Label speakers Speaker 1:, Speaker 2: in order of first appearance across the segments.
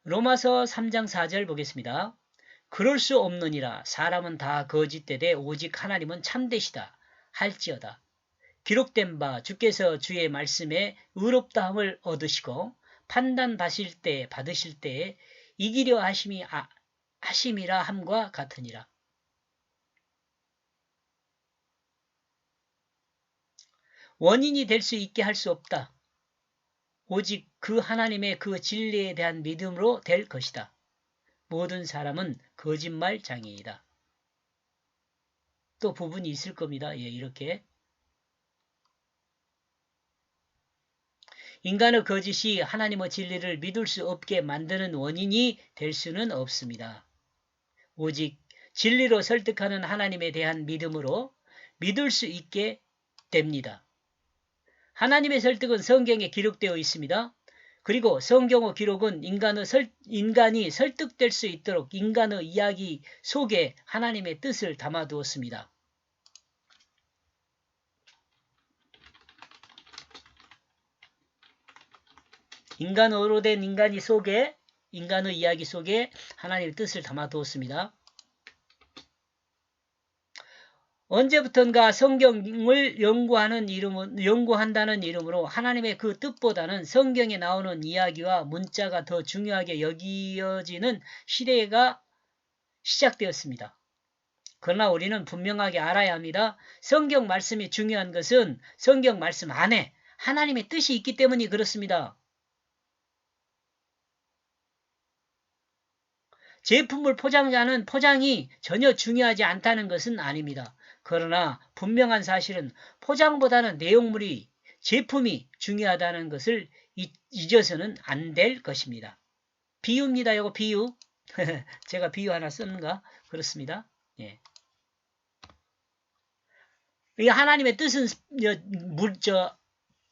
Speaker 1: 로마서 3장 4절 보겠습니다. 그럴 수 없느니라. 사람은 다 거짓되되 오직 하나님은 참되시다 할지어다. 기록된 바 주께서 주의 말씀에 의롭다함을 얻으시고 판단 받으실 때에 이기려 하심이라 함과 같으니라. 원인이 될 수 있게 할 수 없다. 오직 그 하나님의 그 진리에 대한 믿음으로 될 것이다. 모든 사람은 거짓말장애이다. 또 부분이 있을 겁니다. 예, 이렇게. 인간의 거짓이 하나님의 진리를 믿을 수 없게 만드는 원인이 될 수는 없습니다. 오직 진리로 설득하는 하나님에 대한 믿음으로 믿을 수 있게 됩니다. 하나님의 설득은 성경에 기록되어 있습니다. 그리고 성경의 기록은 인간이 설득될 수 있도록 인간의 이야기 속에 하나님의 뜻을 담아두었습니다. 인간으로 된 인간의 이야기 속에 하나님의 뜻을 담아두었습니다. 언제부턴가 성경을 연구한다는 이름으로 하나님의 그 뜻보다는 성경에 나오는 이야기와 문자가 더 중요하게 여겨지는 시대가 시작되었습니다. 그러나 우리는 분명하게 알아야 합니다. 성경 말씀이 중요한 것은 성경 말씀 안에 하나님의 뜻이 있기 때문이 그렇습니다. 제품을 포장하는 포장이 전혀 중요하지 않다는 것은 아닙니다. 그러나 분명한 사실은 포장보다는 내용물이 제품이 중요하다는 것을 잊어서는 안 될 것입니다. 비유입니다. 이거 비유. 제가 비유 하나 썼는가? 그렇습니다. 예. 하나님의 뜻은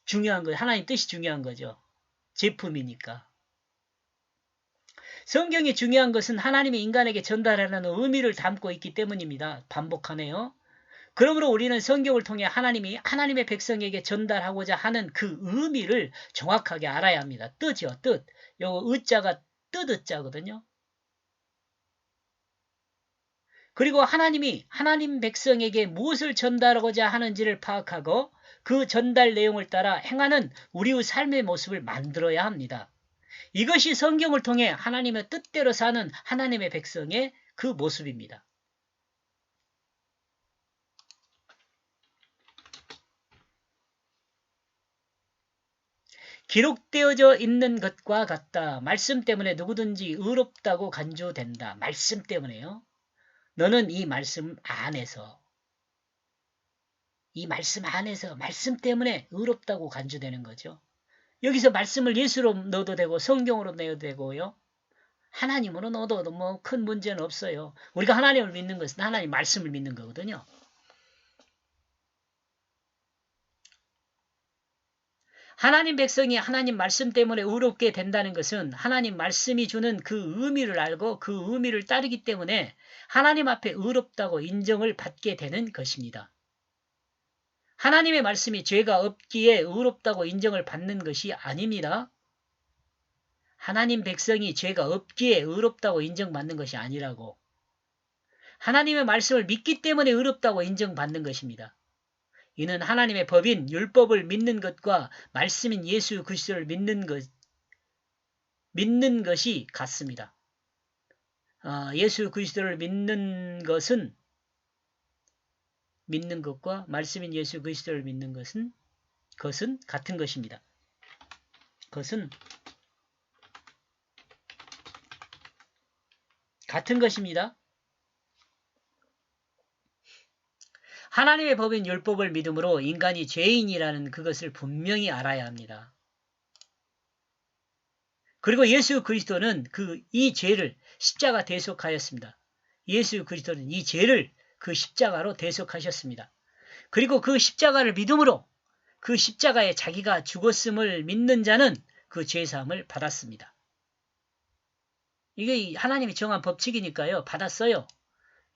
Speaker 1: 중요한 거예요. 하나님 뜻이 중요한 거죠. 제품이니까. 성경이 중요한 것은 하나님이 인간에게 전달하는 의미를 담고 있기 때문입니다. 반복하네요. 그러므로 우리는 성경을 통해 하나님의 백성에게 전달하고자 하는 그 의미를 정확하게 알아야 합니다. 뜻이요, 뜻. 요 의자가 뜻의자거든요. 그리고 하나님 백성에게 무엇을 전달하고자 하는지를 파악하고 그 전달 내용을 따라 행하는 우리의 삶의 모습을 만들어야 합니다. 이것이 성경을 통해 하나님의 뜻대로 사는 하나님의 백성의 그 모습입니다. 기록되어져 있는 것과 같다. 말씀 때문에 누구든지 의롭다고 간주된다. 말씀 때문에요. 너는 이 말씀 안에서 말씀 때문에 의롭다고 간주되는 거죠. 여기서 말씀을 예수로 넣어도 되고 성경으로 넣어도 되고요. 하나님으로 넣어도 뭐 큰 문제는 없어요. 우리가 하나님을 믿는 것은 하나님 말씀을 믿는 거거든요. 하나님 백성이 하나님 말씀 때문에 의롭게 된다는 것은 하나님 말씀이 주는 그 의미를 알고 그 의미를 따르기 때문에 하나님 앞에 의롭다고 인정을 받게 되는 것입니다. 하나님의 말씀이 죄가 없기에 의롭다고 인정을 받는 것이 아닙니다. 하나님 백성이 죄가 없기에 의롭다고 인정받는 것이 아니라고. 하나님의 말씀을 믿기 때문에 의롭다고 인정받는 것입니다. 이는 하나님의 법인 율법을 믿는 것과 말씀인 예수 그리스도를 믿는 것이 같습니다. 예수 그리스도를 믿는 것과 말씀인 예수 그리스도를 믿는 것은 같은 것입니다. 그것은 같은 것입니다. 하나님의 법인 율법을 믿음으로 인간이 죄인이라는 그것을 분명히 알아야 합니다. 그리고 예수 그리스도는 이 죄를 십자가 대속하였습니다. 예수 그리스도는 이 죄를 그 십자가로 대속하셨습니다. 그리고 그 십자가를 믿음으로 그 십자가에 자기가 죽었음을 믿는 자는 그 죄사함을 받았습니다. 이게 하나님이 정한 법칙이니까요. 받았어요.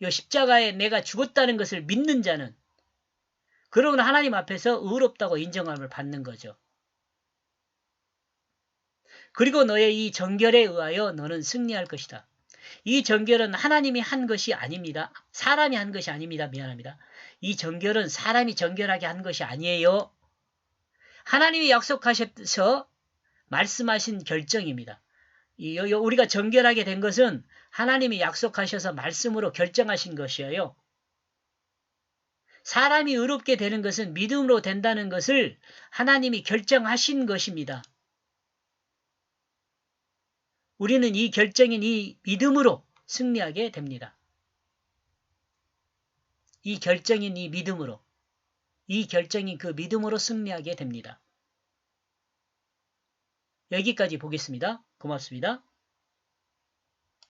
Speaker 1: 이 십자가에 내가 죽었다는 것을 믿는 자는 그러면 하나님 앞에서 의롭다고 인정함을 받는 거죠. 그리고 너의 이 정결에 의하여 너는 승리할 것이다. 이 정결은 하나님이 한 것이 아닙니다. 사람이 한 것이 아닙니다. 미안합니다. 이 정결은 사람이 정결하게 한 것이 아니에요. 하나님이 약속하셔서 말씀하신 결정입니다. 우리가 정결하게 된 것은 하나님이 약속하셔서 말씀으로 결정하신 것이에요. 사람이 의롭게 되는 것은 믿음으로 된다는 것을 하나님이 결정하신 것입니다. 우리는 이 결정인 이 믿음으로 승리하게 됩니다. 이 결정인 이 믿음으로, 이 결정인 그 믿음으로 승리하게 됩니다. 여기까지 보겠습니다. 고맙습니다.